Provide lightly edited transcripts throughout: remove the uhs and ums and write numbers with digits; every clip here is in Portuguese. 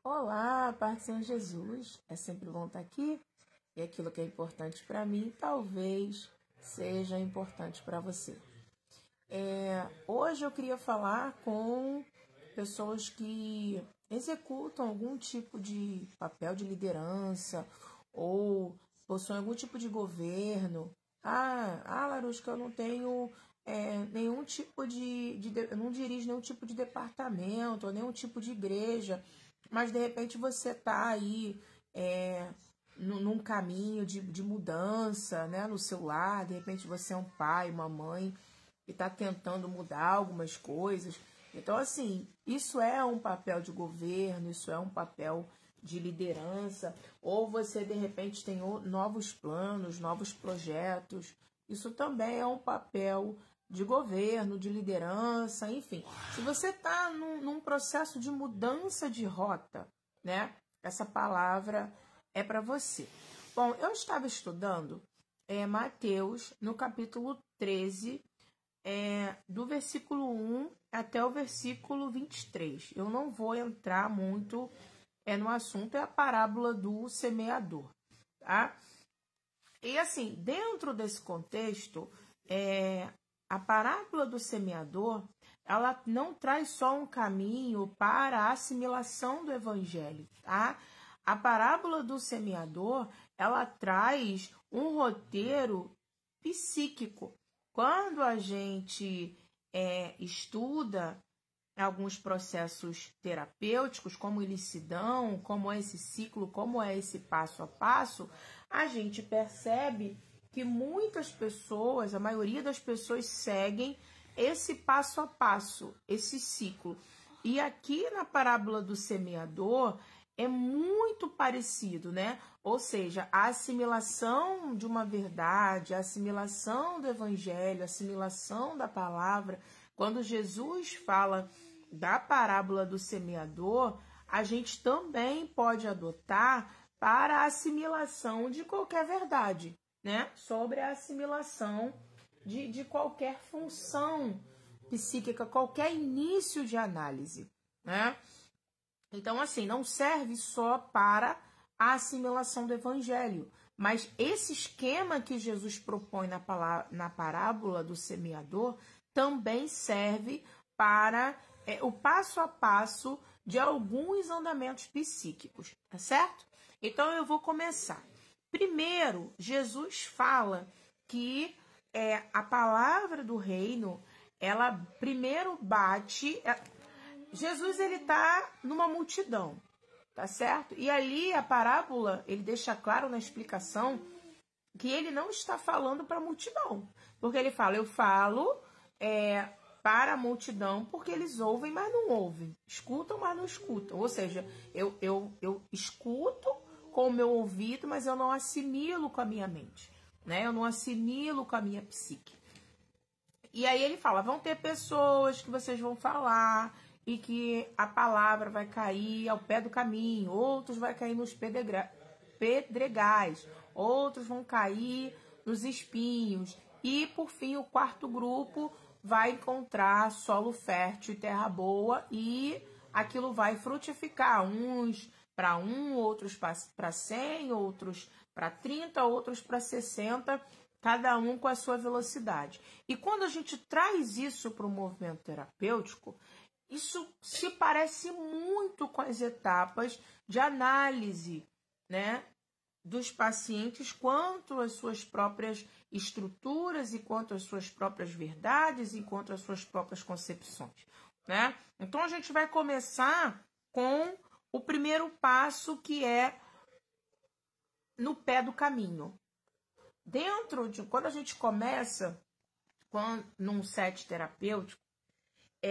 Olá, paz do Senhor Jesus. É sempre bom estar aqui. E aquilo que é importante para mim, talvez seja importante para você. Hoje eu queria falar com pessoas que executam algum tipo de papel de liderança ou possuem algum tipo de governo. Larusca, eu não tenho nenhum tipo eu não dirijo nenhum tipo de departamento ou nenhum tipo de igreja, mas de repente você está aí num caminho de mudança, né, no seu lar. De repente você é um pai, uma mãe e está tentando mudar algumas coisas. Então, assim, isso é um papel de governo, isso é um papel de liderança, ou você, de repente, tem novos planos, novos projetos. Isso também é um papel de governo, de liderança, enfim. Se você está num processo de mudança de rota, né? Essa palavra é para você. Bom, eu estava estudando Mateus, no capítulo 13, do versículo 1 até o versículo 23. Eu não vou entrar muito no assunto, é a parábola do semeador, tá? E assim, dentro desse contexto, a parábola do semeador, ela não traz só um caminho para a assimilação do evangelho, tá? A parábola do semeador, ela traz um roteiro psíquico. Quando a gente estuda alguns processos terapêuticos, como eles se dão, como é esse ciclo, como é esse passo a passo, a gente percebe que muitas pessoas, a maioria das pessoas seguem esse passo a passo, esse ciclo. E aqui na parábola do semeador é muito parecido, né? Ou seja, a assimilação de uma verdade, a assimilação do evangelho, a assimilação da palavra. Quando Jesus fala da parábola do semeador, a gente também pode adotar para a assimilação de qualquer verdade, né? Sobre a assimilação de qualquer função psíquica, qualquer início de análise, né? Então, assim, não serve só para a assimilação do evangelho, mas esse esquema que Jesus propõe na parábola do semeador também serve para o passo a passo de alguns andamentos psíquicos, tá certo? Então, eu vou começar. Primeiro, Jesus fala que a palavra do reino, ela primeiro bate... Jesus, ele tá numa multidão, tá certo? E ali a parábola, ele deixa claro na explicação que ele não está falando para a multidão. Porque ele fala, eu falo para a multidão porque eles ouvem, mas não ouvem. Escutam, mas não escutam. Ou seja, eu escuto com o meu ouvido, mas eu não assimilo com a minha mente, né? Eu não assimilo com a minha psique. E aí ele fala, vão ter pessoas que vocês vão falar e que a palavra vai cair ao pé do caminho, outros vai cair nos pedregais, outros vão cair nos espinhos, e por fim o quarto grupo vai encontrar solo fértil e terra boa, e aquilo vai frutificar, uns para outros para 100, outros para 30, outros para 60, cada um com a sua velocidade. E quando a gente traz isso para o movimento terapêutico, isso se parece muito com as etapas de análise, né, dos pacientes quanto às suas próprias estruturas e quanto às suas próprias verdades e quanto às suas próprias concepções, né? Então a gente vai começar com o primeiro passo, que é no pé do caminho. Quando a gente começa num set terapêutico,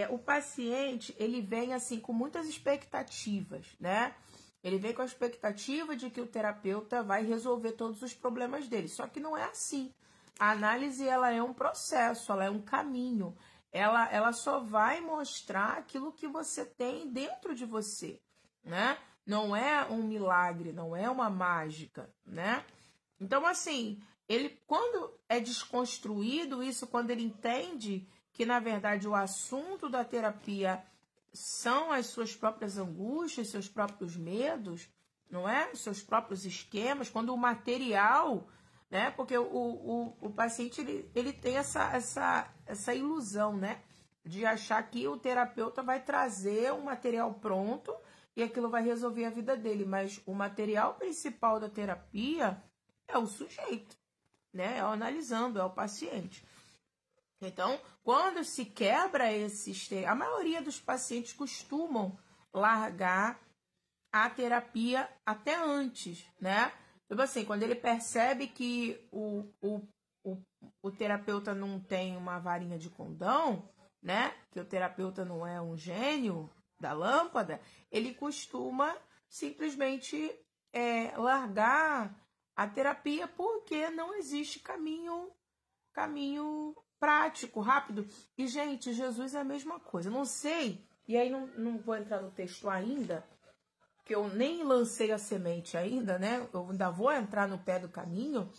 o paciente, ele vem assim com muitas expectativas, né? Ele vem com a expectativa de que o terapeuta vai resolver todos os problemas dele. Só que não é assim. A análise, ela é um processo, ela é um caminho. Ela só vai mostrar aquilo que você tem dentro de você, né? Não é um milagre, não é uma mágica, né? Então, assim, quando é desconstruído isso, quando ele entende que, na verdade, o assunto da terapia são as suas próprias angústias, seus próprios medos, não é? Os seus próprios esquemas, quando o material, né? Porque o paciente ele tem essa ilusão, né? De achar que o terapeuta vai trazer um material pronto e aquilo vai resolver a vida dele. Mas o material principal da terapia é o sujeito, né? É o analisando, é o paciente. Então, quando se quebra a maioria dos pacientes costumam largar a terapia até antes, né? Tipo assim, quando ele percebe que o terapeuta não tem uma varinha de condão, né? Que o terapeuta não é um gênio da lâmpada, ele costuma simplesmente largar a terapia porque não existe caminho prático, rápido. E, gente, Jesus é a mesma coisa. Não sei, e aí não vou entrar no texto ainda, que eu nem lancei a semente ainda, né? Eu ainda vou entrar no pé do caminho,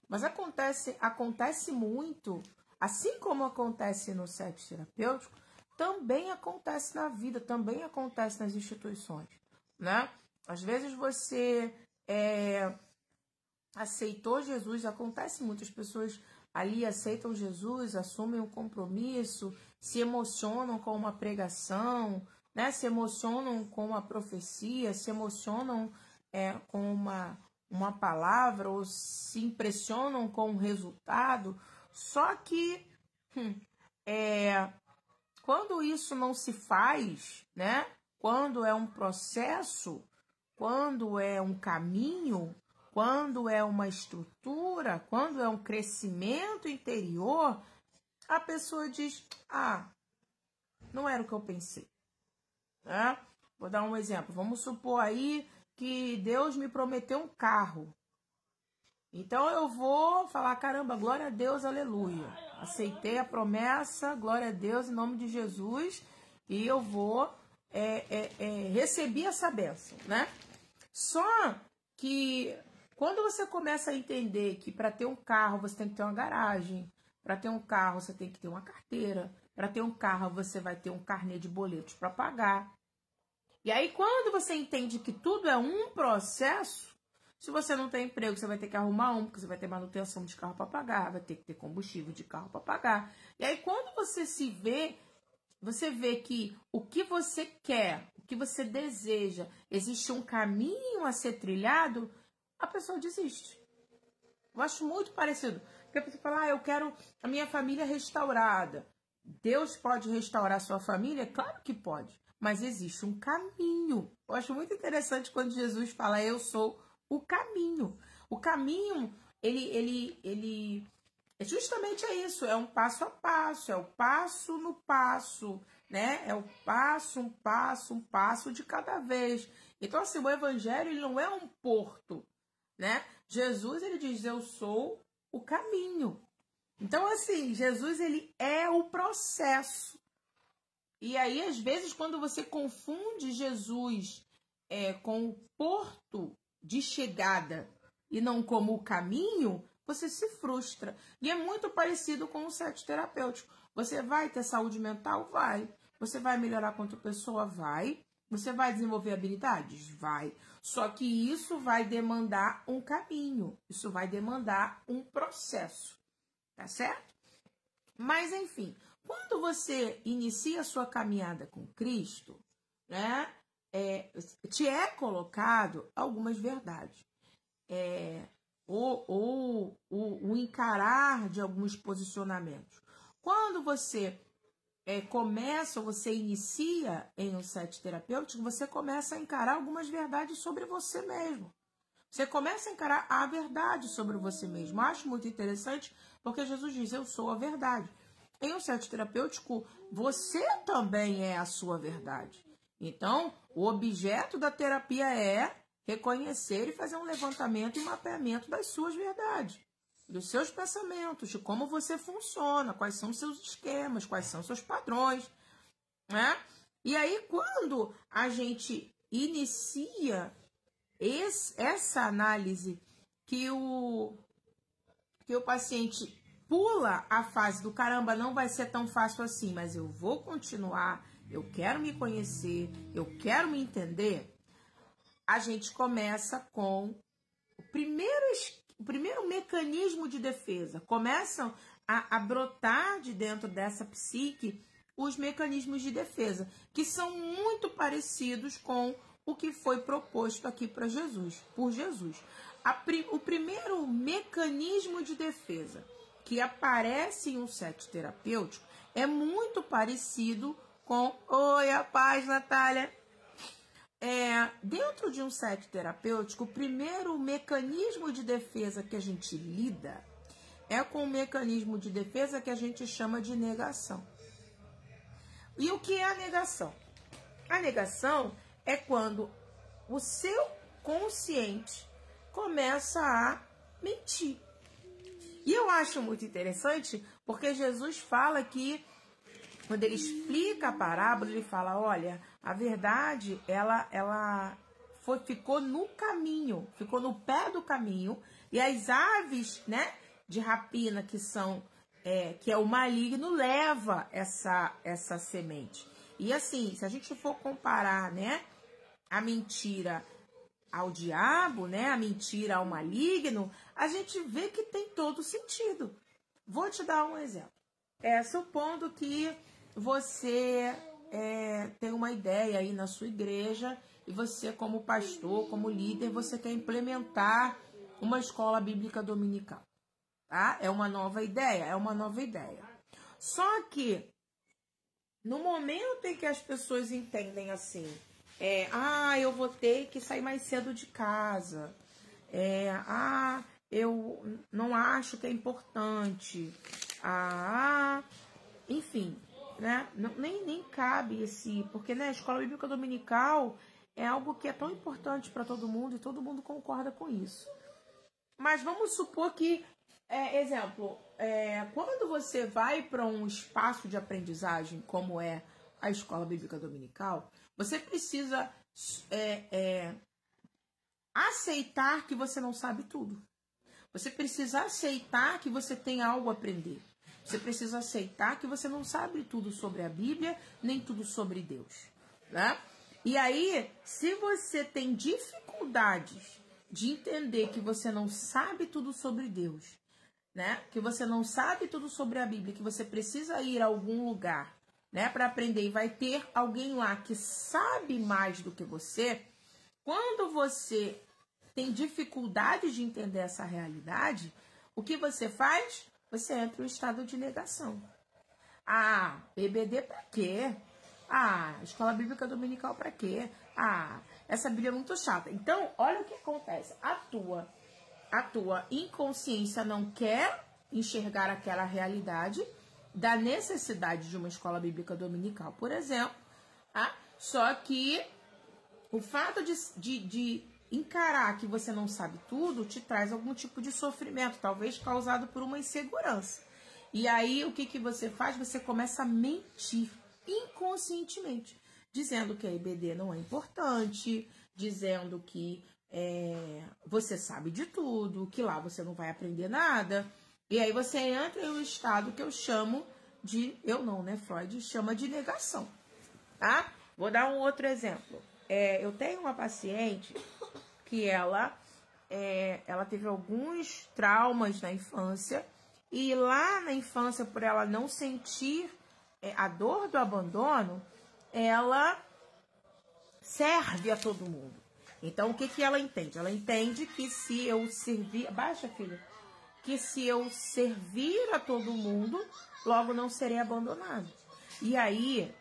mas acontece muito, assim como acontece no set terapêutico, também acontece na vida, também acontece nas instituições, né? Às vezes você aceitou Jesus, acontece muito, as pessoas ali aceitam Jesus, assumem um compromisso, se emocionam com uma pregação, né? Se emocionam com uma profecia, se emocionam com uma palavra, ou se impressionam com um resultado. Só que quando isso não se faz, né? Quando é um processo, quando é um caminho, quando é uma estrutura, quando é um crescimento interior, a pessoa diz, não era o que eu pensei. Né? Vou dar um exemplo. Vamos supor aí que Deus me prometeu um carro. Então eu vou falar, caramba, glória a Deus, aleluia. Aceitei a promessa, glória a Deus, em nome de Jesus, e eu vou receber essa bênção, né? Só que quando você começa a entender que para ter um carro você tem que ter uma garagem, para ter um carro você tem que ter uma carteira, para ter um carro você vai ter um carnê de boletos para pagar. E aí quando você entende que tudo é um processo, se você não tem emprego, você vai ter que arrumar porque você vai ter manutenção de carro para pagar, vai ter que ter combustível de carro para pagar. E aí quando você você vê que o que você quer, o que você deseja, existe um caminho a ser trilhado, a pessoa desiste. Eu acho muito parecido. Porque a pessoa fala, eu quero a minha família restaurada. Deus pode restaurar a sua família? Claro que pode. Mas existe um caminho. Eu acho muito interessante quando Jesus fala, eu sou o caminho. O caminho, ele justamente é isso, é um passo a passo, é o passo no passo, né? É o passo, um passo de cada vez. Então, assim, o evangelho ele não é um porto, né? Jesus, ele diz, eu sou o caminho. Então, assim, Jesus, ele é o processo. E aí, às vezes, quando você confunde Jesus com o porto de chegada e não como o caminho, você se frustra. E é muito parecido com o set terapêutico. Você vai ter saúde mental? Vai. Você vai melhorar quanto pessoa? Vai. Você vai desenvolver habilidades? Vai. Só que isso vai demandar um caminho. Isso vai demandar um processo. Tá certo? Mas, enfim, quando você inicia a sua caminhada com Cristo, né, te é colocado algumas verdades. Ou o encarar de alguns posicionamentos. Quando você você inicia em um set terapêutico, você começa a encarar algumas verdades sobre você mesmo. Você começa a encarar a verdade sobre você mesmo. Acho muito interessante, porque Jesus diz, eu sou a verdade. Em um set terapêutico, você também é a sua verdade. Então, o objeto da terapia é reconhecer e fazer um levantamento e mapeamento das suas verdades, dos seus pensamentos, de como você funciona, quais são os seus esquemas, quais são os seus padrões, né? E aí, quando a gente inicia essa análise que o paciente pula a fase do caramba, não vai ser tão fácil assim, mas eu vou continuar, eu quero me conhecer, eu quero me entender, a gente começa com o primeiro mecanismo de defesa. Começam a brotar de dentro dessa psique os mecanismos de defesa, que são muito parecidos com o que foi proposto aqui por Jesus. O primeiro mecanismo de defesa que aparece em um set terapêutico é muito parecido com... Oi, a paz, Natália! Dentro de um set terapêutico, o primeiro mecanismo de defesa que a gente lida é com o mecanismo de defesa que a gente chama de negação. E o que é a negação? A negação é quando o seu consciente começa a mentir. E eu acho muito interessante porque Jesus fala que, quando ele explica a parábola, ele fala, olha, a verdade, ela ficou no caminho, ficou no pé do caminho, e as aves, né, de rapina, que é o maligno, leva essa semente. E assim, se a gente for comparar, né, a mentira ao diabo, né, a mentira ao maligno, a gente vê que tem todo sentido. Vou te dar um exemplo. Supondo que você tem uma ideia aí na sua igreja e você, como pastor, como líder, você quer implementar uma escola bíblica dominical. Tá? É uma nova ideia. Só que, no momento em que as pessoas entendem assim, eu vou ter que sair mais cedo de casa, eu não acho que é importante, enfim, né? Nem cabe porque, né, a escola bíblica dominical é algo que é tão importante para todo mundo e todo mundo concorda com isso. Mas vamos supor que, quando você vai para um espaço de aprendizagem, como é a escola bíblica dominical, você precisa aceitar que você não sabe tudo. Você precisa aceitar que você tem algo a aprender. Você precisa aceitar que você não sabe tudo sobre a Bíblia, nem tudo sobre Deus, né? E aí, se você tem dificuldades de entender que você não sabe tudo sobre Deus, né? Que você não sabe tudo sobre a Bíblia, que você precisa ir a algum lugar, né, para aprender, e vai ter alguém lá que sabe mais do que você. Quando você tem dificuldade de entender essa realidade, o que você faz? Você entra em um estado de negação. EBD pra quê? Escola bíblica dominical pra quê? Essa Bíblia é muito chata. Então, olha o que acontece. A tua inconsciência não quer enxergar aquela realidade da necessidade de uma escola bíblica dominical, por exemplo. Só que o fato de encarar que você não sabe tudo te traz algum tipo de sofrimento, talvez causado por uma insegurança. E aí, o que você faz? Você começa a mentir inconscientemente, dizendo que a EBD não é importante, dizendo que você sabe de tudo, que lá você não vai aprender nada. E aí você entra em um estado que eu chamo de... Freud chama de negação. Tá? Vou dar um outro exemplo. Eu tenho uma paciente que ela teve alguns traumas na infância, e lá na infância, por ela não sentir a dor do abandono, ela serve a todo mundo. Então, o que ela entende? Ela entende que se eu servir... Baixa, filha. Que se eu servir a todo mundo, logo não serei abandonado. E aí,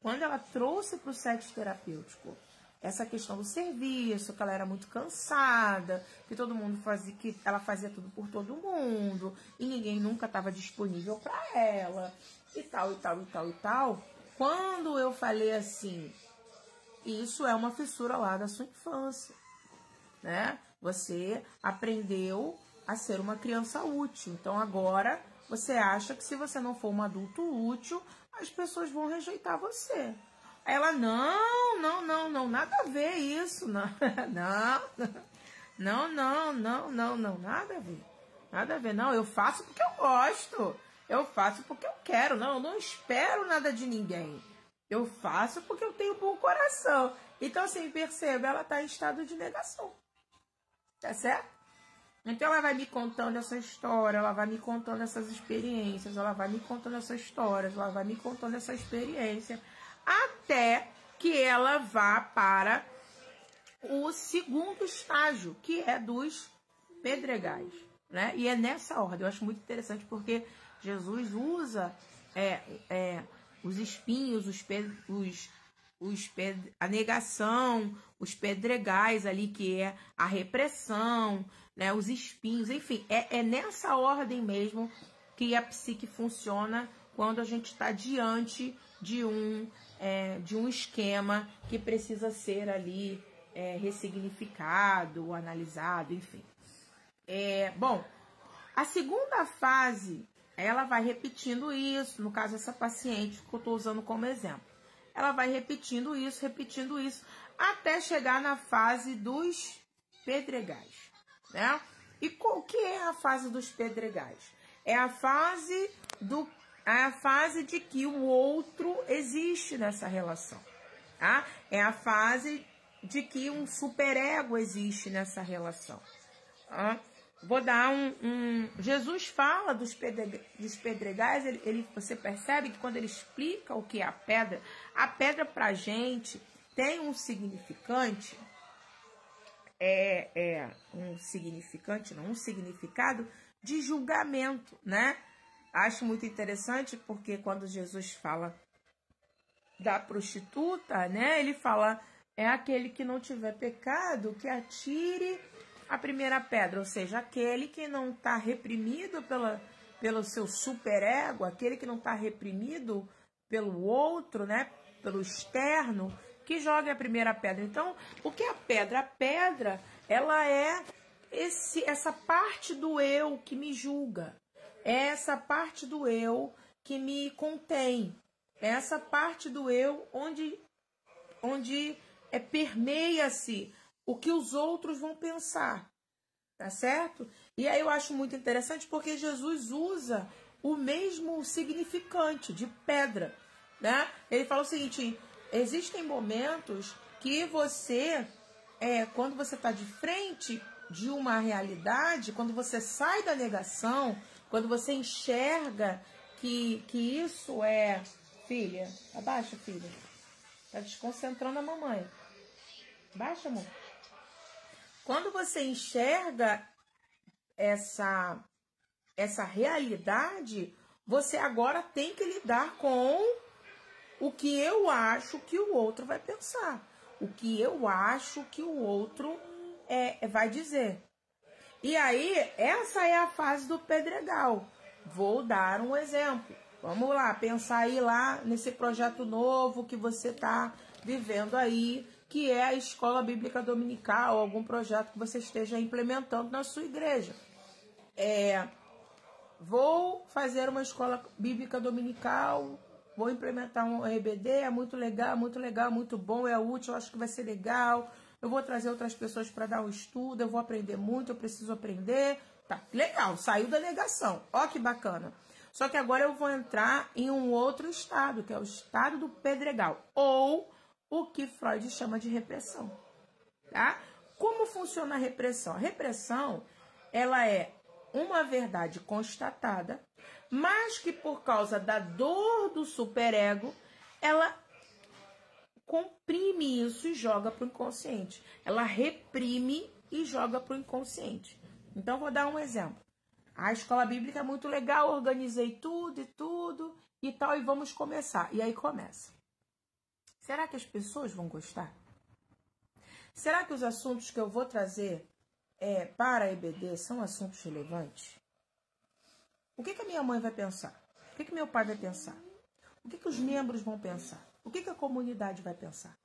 quando ela trouxe para o set terapêutico essa questão do serviço, que ela era muito cansada, que todo mundo que ela fazia tudo por todo mundo, e ninguém nunca estava disponível para ela, e tal. Quando eu falei assim, isso é uma fissura lá da sua infância, né? Você aprendeu a ser uma criança útil, então agora você acha que se você não for um adulto útil, as pessoas vão rejeitar você. Ela, não, nada a ver isso, não, nada a ver, não, eu faço porque eu gosto, eu faço porque eu quero, não, eu não espero nada de ninguém. Eu faço porque eu tenho bom coração. Então, assim, perceba, ela está em estado de negação. Tá certo? Então, ela vai me contando essa história, ela vai me contando essas experiências, ela vai me contando essas histórias, ela vai me contando essa experiência, até que ela vá para o segundo estágio, que é dos pedregais, né? E é nessa ordem. Eu acho muito interessante porque Jesus usa os espinhos, a negação, os pedregais ali, que é a repressão, né? Os espinhos, enfim, é nessa ordem mesmo que a psique funciona quando a gente está diante de um esquema que precisa ser ali ressignificado, analisado, enfim. Bom, a segunda fase, ela vai repetindo isso, no caso essa paciente que eu estou usando como exemplo. Ela vai repetindo isso, até chegar na fase dos pedregais, né? E qual que é a fase dos pedregais? É a fase de que o outro existe nessa relação, tá? É a fase de que um superego existe nessa relação. Tá? Vou dar Jesus fala dos pedregais, você percebe que quando ele explica o que é a pedra pra gente tem um significante, um significado de julgamento, né? Acho muito interessante porque quando Jesus fala da prostituta, né? Ele fala, aquele que não tiver pecado, que atire a primeira pedra, ou seja, aquele que não está reprimido pelo seu superego, aquele que não está reprimido pelo outro, né, pelo externo, que joga a primeira pedra. Então, o que é a pedra? A pedra, ela é essa parte do eu que me julga, é essa parte do eu que me contém, é essa parte do eu onde permeia-se o que os outros vão pensar, tá certo? E aí eu acho muito interessante porque Jesus usa o mesmo significante de pedra, né? Ele fala o seguinte, existem momentos que você, quando você está de frente de uma realidade, quando você sai da negação, quando você enxerga que isso é... Filha, abaixa, filha. Tá desconcentrando a mamãe. Baixa, amor. Quando você enxerga essa realidade, você agora tem que lidar com o que eu acho que o outro vai pensar, o que eu acho que o outro vai dizer. E aí, essa é a fase do pedregal. Vou dar um exemplo. Vamos lá, pensar aí lá nesse projeto novo que você está vivendo aí, que é a Escola Bíblica Dominical, algum projeto que você esteja implementando na sua igreja. Vou fazer uma Escola Bíblica Dominical, vou implementar um EBD, é muito legal, muito bom, é útil, acho que vai ser legal. Eu vou trazer outras pessoas para dar um estudo, eu vou aprender muito, eu preciso aprender. Tá, legal, saiu da negação, ó que bacana. Só que agora eu vou entrar em um outro estado, que é o estado do pedregal, ou o que Freud chama de repressão, tá? Como funciona a repressão? A repressão, ela é uma verdade constatada, mas que por causa da dor do superego, ela comprime isso e joga para o inconsciente. Ela reprime e joga para o inconsciente. Então, vou dar um exemplo. A escola bíblica é muito legal, organizei tudo e tal, e vamos começar. E aí começa. Será que as pessoas vão gostar? Será que os assuntos que eu vou trazer para a EBD são assuntos relevantes? O que a minha mãe vai pensar? O que meu pai vai pensar? O que os membros vão pensar? O que a comunidade vai pensar?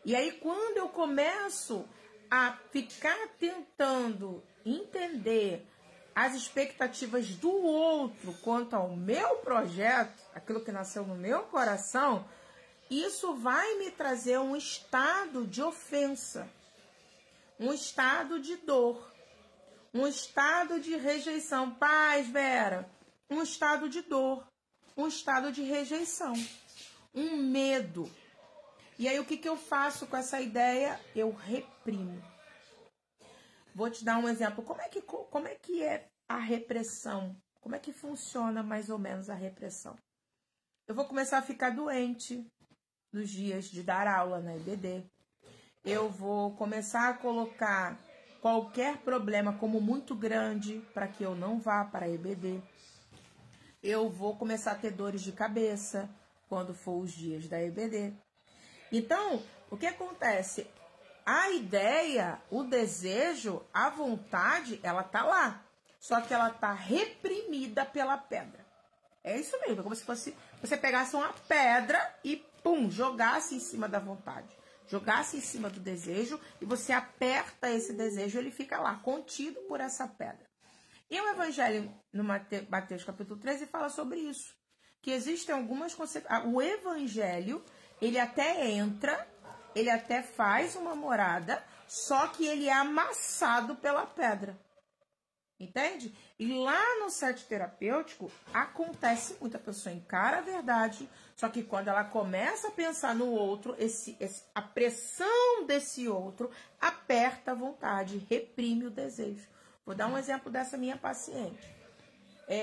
E aí, quando eu começo a ficar tentando entender as expectativas do outro quanto ao meu projeto, aquilo que nasceu no meu coração, isso vai me trazer um estado de ofensa, um estado de dor, um estado de rejeição. Paz, Vera, um estado de dor, um estado de rejeição. um medo. E aí o que eu faço com essa ideia? Eu reprimo. Vou te dar um exemplo. Como é que é a repressão? Como é que funciona mais ou menos a repressão? Eu vou começar a ficar doente nos dias de dar aula na EBD. Eu vou começar a colocar qualquer problema como muito grande para que eu não vá para a EBD. Eu vou começar a ter dores de cabeça quando for os dias da EBD. Então, o que acontece? A ideia, o desejo, a vontade, ela tá lá. Só que ela tá reprimida pela pedra. É isso mesmo, é como se fosse você pegasse uma pedra e, pum, jogasse em cima da vontade. Jogasse em cima do desejo e você aperta esse desejo, ele fica lá, contido por essa pedra. E o Evangelho, no Mateus capítulo 13, fala sobre isso. Que existem algumas consequências. O Evangelho, ele até entra, ele até faz uma morada, só que ele é amassado pela pedra. Entende? E lá no set terapêutico, acontece muito. A pessoa encara a verdade, só que quando ela começa a pensar no outro, a pressão desse outro aperta a vontade, reprime o desejo. Vou dar um exemplo dessa minha paciente.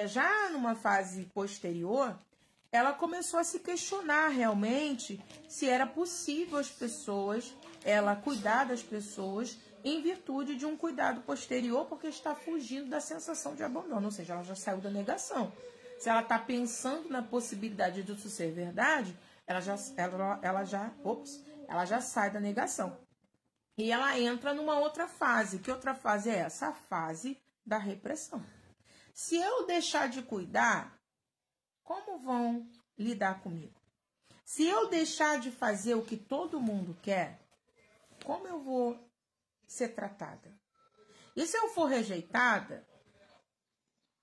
Já numa fase posterior, ela começou a se questionar realmente se era possível as pessoas, ela cuidar das pessoas em virtude de um cuidado posterior, porque está fugindo da sensação de abandono, ou seja, ela já saiu da negação. Se ela está pensando na possibilidade disso ser verdade, ela já sai da negação. E ela entra numa outra fase. Que outra fase é essa? A fase da repressão. Se eu deixar de cuidar, como vão lidar comigo? Se eu deixar de fazer o que todo mundo quer, como eu vou ser tratada? E se eu for rejeitada,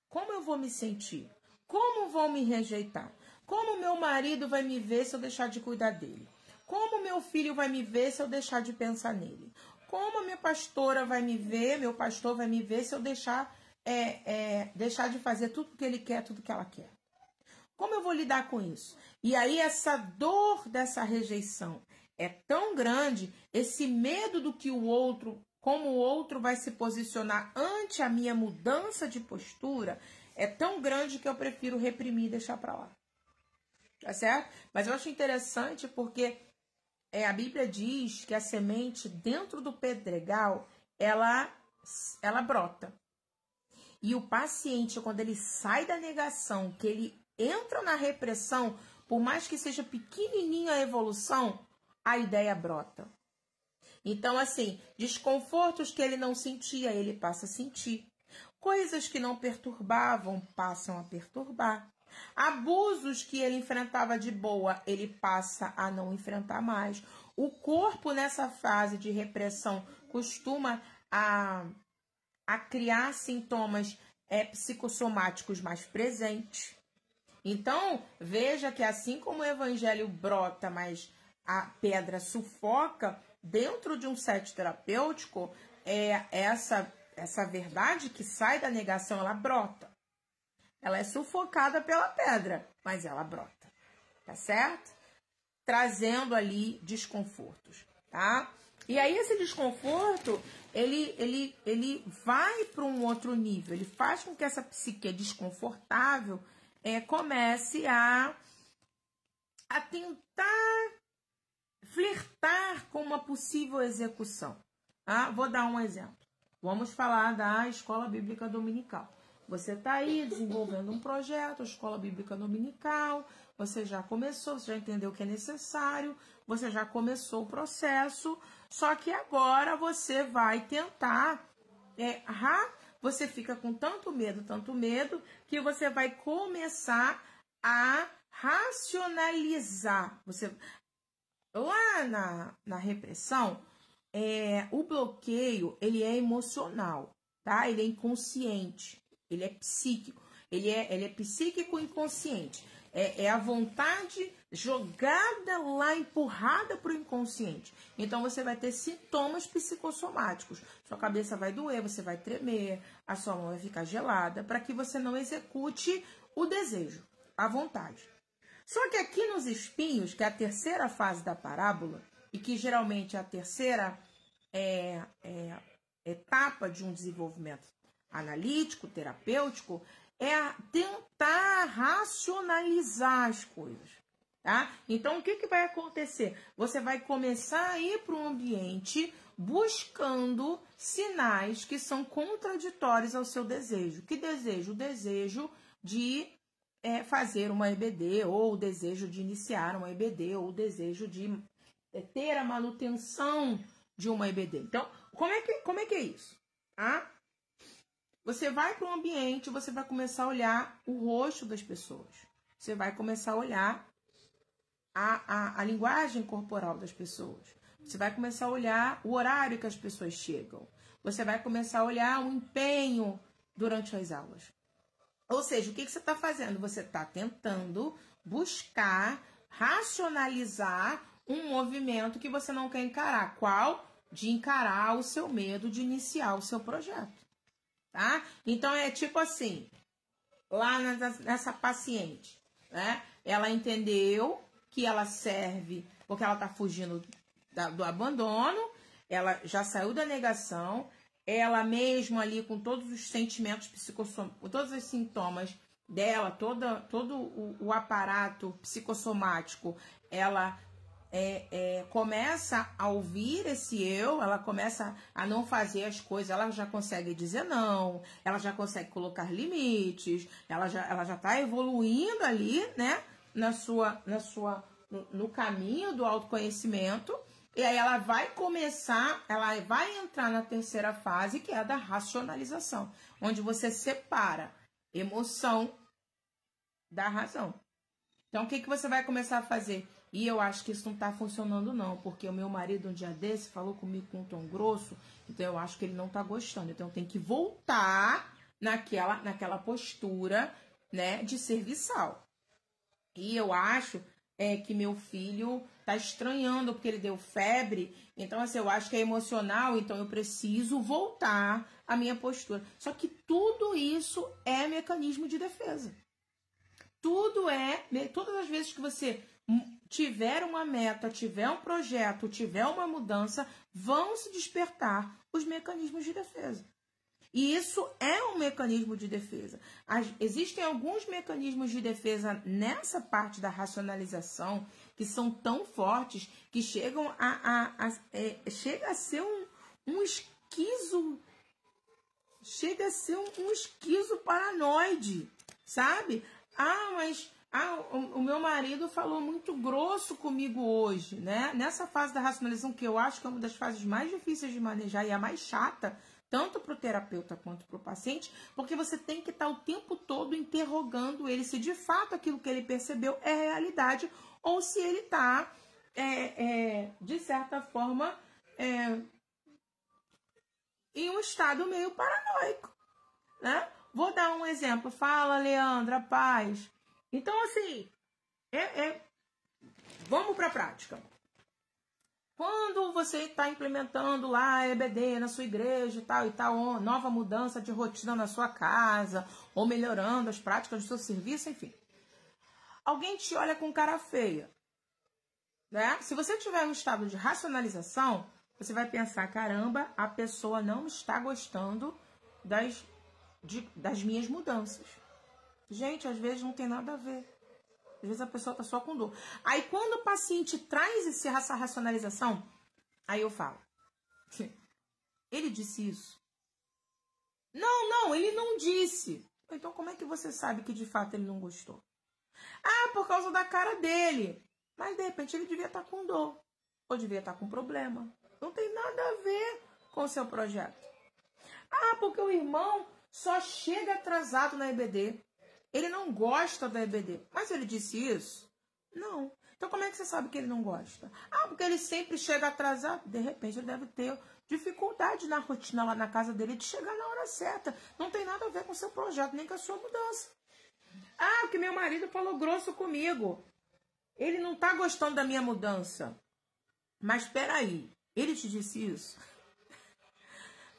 como eu vou me sentir? Como vão me rejeitar? Como meu marido vai me ver se eu deixar de cuidar dele? Como meu filho vai me ver se eu deixar de pensar nele? Como a minha pastora vai me ver, meu pastor vai me ver se eu deixar de fazer tudo que ele quer, tudo que ela quer? Como eu vou lidar com isso? E aí essa dor dessa rejeição é tão grande, esse medo do que o outro, como o outro vai se posicionar ante a minha mudança de postura, é tão grande que eu prefiro reprimir e deixar para lá. Tá certo? Mas eu acho interessante porque a Bíblia diz que a semente dentro do pedregal, ela brota. E o paciente, quando ele sai da negação, que ele entra na repressão, por mais que seja pequenininha a evolução, a ideia brota. Então, assim, desconfortos que ele não sentia, ele passa a sentir. Coisas que não perturbavam, passam a perturbar. Abusos que ele enfrentava de boa, ele passa a não enfrentar mais. O corpo, nessa fase de repressão, costuma a criar sintomas psicossomáticos mais presentes. Então, veja que assim como o evangelho brota, mas a pedra sufoca, dentro de um set terapêutico, essa verdade que sai da negação, ela brota. Ela é sufocada pela pedra, mas ela brota, tá certo? Trazendo ali desconfortos, tá? E aí esse desconforto, ele vai para um outro nível, ele faz com que essa psique desconfortável comece a tentar flertar com uma possível execução. Tá? Vou dar um exemplo. Vamos falar da Escola Bíblica Dominical. Você está aí desenvolvendo um projeto, a Escola Bíblica Dominical, você já começou, você já entendeu o que é necessário, você já começou o processo, só que agora você vai tentar você fica com tanto medo, que você vai começar a racionalizar. Lá na repressão, o bloqueio, ele é emocional, tá? Ele é inconsciente, ele é psíquico, ele é psíquico inconsciente. É a vontade jogada lá, empurrada para o inconsciente. Então, você vai ter sintomas psicossomáticos. Sua cabeça vai doer, você vai tremer, a sua mão vai ficar gelada, para que você não execute o desejo, a vontade. Só que aqui nos espinhos, que é a terceira fase da parábola, e que geralmente é a terceira etapa de um desenvolvimento analítico, terapêutico, é tentar racionalizar as coisas. Tá? Então, o que vai acontecer? Você vai começar a ir para um ambiente buscando sinais que são contraditórios ao seu desejo. Que desejo? O desejo de fazer uma EBD, ou o desejo de iniciar uma EBD, ou o desejo de ter a manutenção de uma EBD. Então, como é que é isso? Tá? Você vai para um ambiente, você vai começar a olhar o rosto das pessoas. Você vai começar a olhar a linguagem corporal das pessoas. Você vai começar a olhar o horário que as pessoas chegam. Você vai começar a olhar o empenho durante as aulas. Ou seja, o que você está fazendo? Você está tentando buscar, racionalizar um movimento que você não quer encarar. Qual? De encarar o seu medo de iniciar o seu projeto. Tá? Então, é tipo assim, lá nessa paciente, né? Ela entendeu que ela serve porque ela está fugindo do abandono, ela já saiu da negação, ela mesmo ali com todos os sentimentos psicossomáticos, com todos os sintomas dela, todo o aparato psicossomático, ela começa a ouvir esse eu, ela começa a não fazer as coisas, ela já consegue dizer não, ela já consegue colocar limites, ela já está evoluindo ali, né, no caminho do autoconhecimento, e aí ela vai entrar na terceira fase, que é a da racionalização, onde você separa emoção da razão. Então, o que você vai começar a fazer? E eu acho que isso não está funcionando não, porque o meu marido um dia desse falou comigo com um tom grosso, então eu acho que ele não está gostando. Então, tem que voltar naquela postura, né, de serviçal. E eu acho que meu filho está estranhando, porque ele deu febre. Então, assim, eu acho que é emocional, então eu preciso voltar à minha postura. Só que tudo isso é mecanismo de defesa. Todas as vezes que você tiver uma meta, tiver um projeto, tiver uma mudança, vão se despertar os mecanismos de defesa. E isso é um mecanismo de defesa. Existem alguns mecanismos de defesa nessa parte da racionalização que são tão fortes que chega a ser um esquizo. Chega a ser um esquizo paranoide, sabe? O meu marido falou muito grosso comigo hoje, né? Nessa fase da racionalização, que eu acho que é uma das fases mais difíceis de manejar e a mais chata, tanto para o terapeuta quanto para o paciente, porque você tem que estar o tempo todo interrogando ele se de fato aquilo que ele percebeu é realidade ou se ele está, de certa forma, em um estado meio paranoico, né? Vou dar um exemplo. Fala, Leandra, paz. Então, assim, vamos para a prática. Quando você está implementando lá a EBD na sua igreja e tal, nova mudança de rotina na sua casa, ou melhorando as práticas do seu serviço, enfim. Alguém te olha com cara feia, né? Se você tiver um estado de racionalização, você vai pensar, caramba, a pessoa não está gostando das minhas mudanças. Gente, às vezes não tem nada a ver. Às vezes a pessoa está só com dor. Aí quando o paciente traz essa racionalização, aí eu falo, ele disse isso? Não, ele não disse. Então como é que você sabe que de fato ele não gostou? Por causa da cara dele. Mas de repente ele devia estar com dor. Ou devia estar com problema. Não tem nada a ver com o seu projeto. Porque o irmão só chega atrasado na EBD. Ele não gosta da EBD. Mas ele disse isso? Não. Então como é que você sabe que ele não gosta? Porque ele sempre chega atrasado. De repente ele deve ter dificuldade na rotina lá na casa dele de chegar na hora certa. Não tem nada a ver com o seu projeto, nem com a sua mudança. Porque meu marido falou grosso comigo. Ele não está gostando da minha mudança. Mas espera aí, ele te disse isso?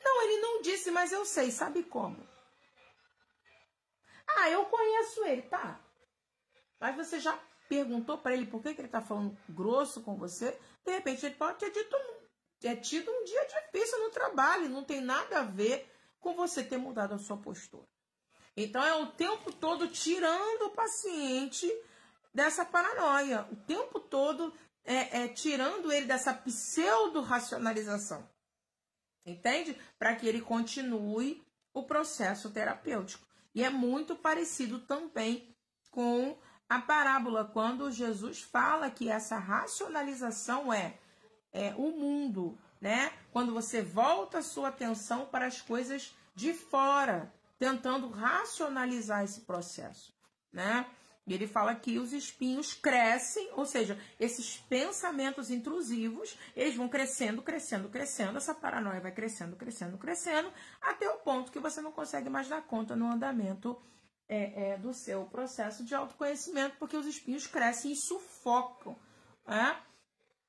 Não, ele não disse, mas eu sei. Sabe como? Eu conheço ele, tá? Mas você já perguntou para ele por que ele está falando grosso com você, de repente ele pode ter tido um dia difícil no trabalho, não tem nada a ver com você ter mudado a sua postura. Então é o tempo todo tirando o paciente dessa paranoia, o tempo todo tirando ele dessa pseudo-racionalização, entende? Para que ele continue o processo terapêutico. E é muito parecido também com a parábola, quando Jesus fala que essa racionalização é o mundo, né? Quando você volta a sua atenção para as coisas de fora, tentando racionalizar esse processo, né? E ele fala que os espinhos crescem, ou seja, esses pensamentos intrusivos, eles vão crescendo, crescendo, crescendo, essa paranoia vai crescendo, crescendo, crescendo, até o ponto que você não consegue mais dar conta no andamento do seu processo de autoconhecimento, porque os espinhos crescem e sufocam, né,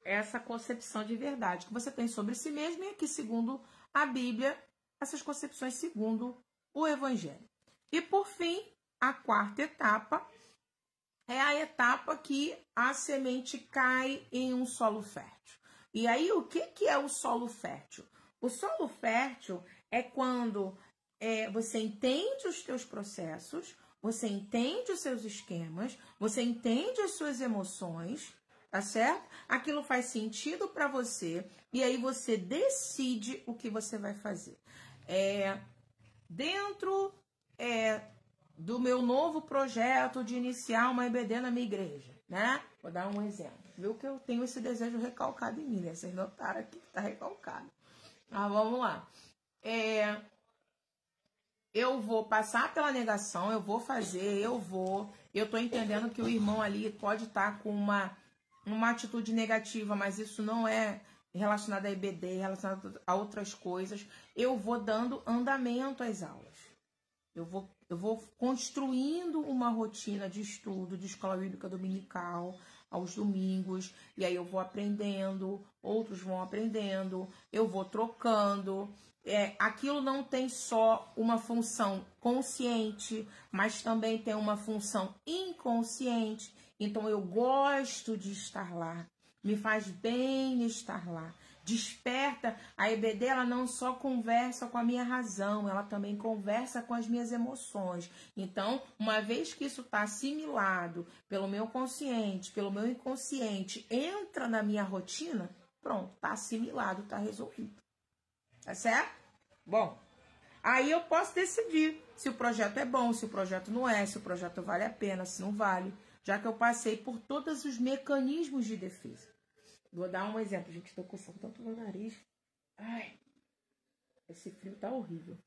essa concepção de verdade que você tem sobre si mesmo, e aqui, segundo a Bíblia, essas concepções segundo o Evangelho. E, por fim, a quarta etapa é a etapa que a semente cai em um solo fértil. E aí, o que é o solo fértil? O solo fértil é quando você entende os teus processos, você entende os seus esquemas, você entende as suas emoções, tá certo? Aquilo faz sentido para você e aí você decide o que você vai fazer. Dentro do meu novo projeto de iniciar uma EBD na minha igreja, né? Vou dar um exemplo. Viu que eu tenho esse desejo recalcado em mim, né? Vocês notaram aqui que tá recalcado. Mas vamos lá. Eu vou passar pela negação, eu vou fazer, eu tô entendendo que o irmão ali pode estar com uma atitude negativa, mas isso não é relacionado a EBD, relacionado a outras coisas. Eu vou dando andamento às aulas. Eu vou construindo uma rotina de estudo, de escola bíblica dominical, aos domingos, e aí eu vou aprendendo, outros vão aprendendo, eu vou trocando. Aquilo não tem só uma função consciente, mas também tem uma função inconsciente. Então eu gosto de estar lá, me faz bem estar lá. Desperta, a EBD ela não só conversa com a minha razão, ela também conversa com as minhas emoções. Então, uma vez que isso está assimilado pelo meu consciente, pelo meu inconsciente, entra na minha rotina, pronto, está assimilado, está resolvido. Tá certo? Bom, aí eu posso decidir se o projeto é bom, se o projeto não é, se o projeto vale a pena, se não vale, já que eu passei por todos os mecanismos de defesa. Vou dar um exemplo, gente, estou coçando tanto no nariz. Ai, esse frio tá horrível.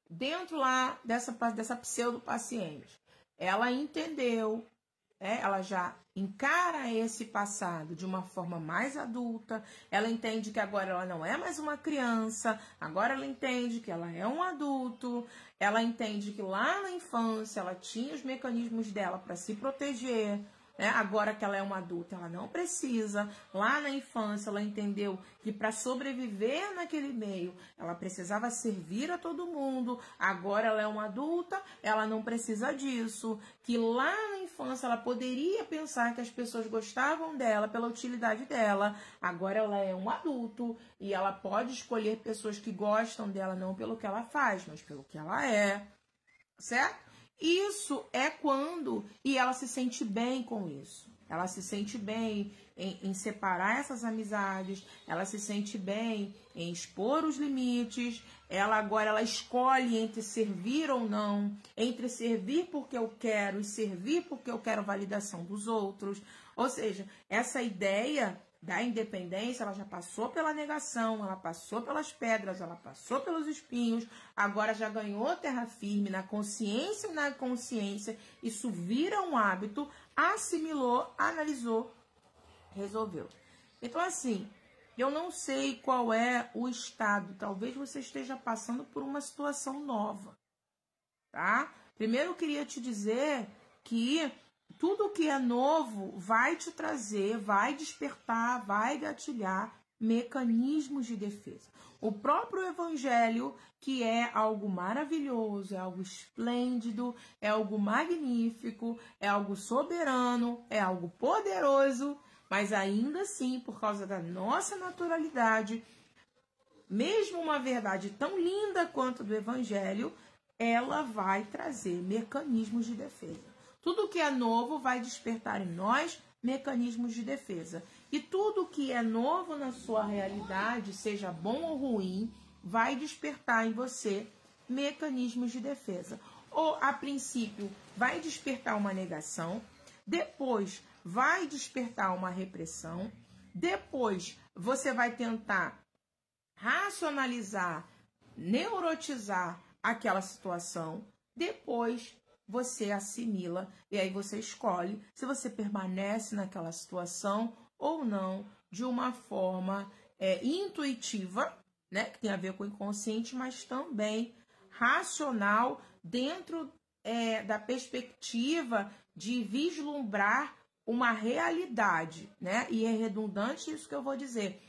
Dentro lá dessa pseudo-paciente, ela entendeu, ela já encara esse passado de uma forma mais adulta, ela entende que agora ela não é mais uma criança, agora ela entende que ela é um adulto, ela entende que lá na infância ela tinha os mecanismos dela para se proteger, agora que ela é uma adulta, ela não precisa. Lá na infância, ela entendeu que para sobreviver naquele meio, ela precisava servir a todo mundo. Agora ela é uma adulta, ela não precisa disso. Que lá na infância, ela poderia pensar que as pessoas gostavam dela pela utilidade dela. Agora ela é um adulto e ela pode escolher pessoas que gostam dela não pelo que ela faz, mas pelo que ela é. Certo? Isso é quando, e ela se sente bem com isso. Ela se sente bem em separar essas amizades, ela se sente bem em expor os limites, ela escolhe entre servir ou não, entre servir porque eu quero e servir porque eu quero validação dos outros. Ou seja, essa ideia da independência, ela já passou pela negação, ela passou pelas pedras, ela passou pelos espinhos, agora já ganhou terra firme na consciência e na consciência, isso vira um hábito, assimilou, analisou, resolveu. Então, assim, eu não sei qual é o estado, talvez você esteja passando por uma situação nova, tá? Primeiro eu queria te dizer que tudo que é novo vai te trazer, vai despertar, vai gatilhar mecanismos de defesa. O próprio evangelho, que é algo maravilhoso, é algo esplêndido, é algo magnífico, é algo soberano, é algo poderoso, mas ainda assim, por causa da nossa naturalidade, mesmo uma verdade tão linda quanto do evangelho, ela vai trazer mecanismos de defesa. Tudo que é novo vai despertar em nós mecanismos de defesa. E tudo que é novo na sua realidade, seja bom ou ruim, vai despertar em você mecanismos de defesa. Ou, a princípio, vai despertar uma negação, depois vai despertar uma repressão, depois você vai tentar racionalizar, neurotizar aquela situação, depois você assimila e aí você escolhe se você permanece naquela situação ou não, de uma forma intuitiva, né, que tem a ver com o inconsciente, mas também racional, dentro da perspectiva de vislumbrar uma realidade, né? E é redundante isso que eu vou dizer,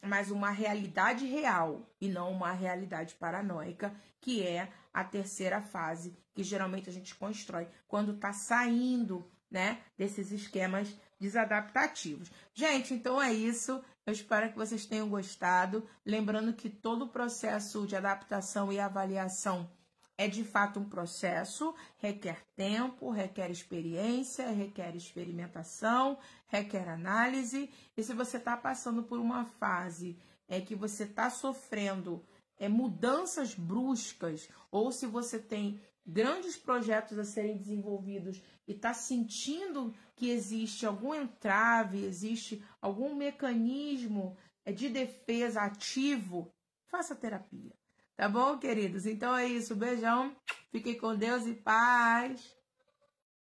mas uma realidade real e não uma realidade paranoica, que é a terceira fase que geralmente a gente constrói quando está saindo, né, desses esquemas desadaptativos. Gente, então é isso. Eu espero que vocês tenham gostado. Lembrando que todo o processo de adaptação e avaliação é de fato um processo, requer tempo, requer experiência, requer experimentação, requer análise. E se você está passando por uma fase que você está sofrendo mudanças bruscas, ou se você tem grandes projetos a serem desenvolvidos e está sentindo que existe algum entrave, existe algum mecanismo de defesa ativo, faça terapia. Tá bom, queridos? Então é isso. Beijão. Fiquem com Deus e paz.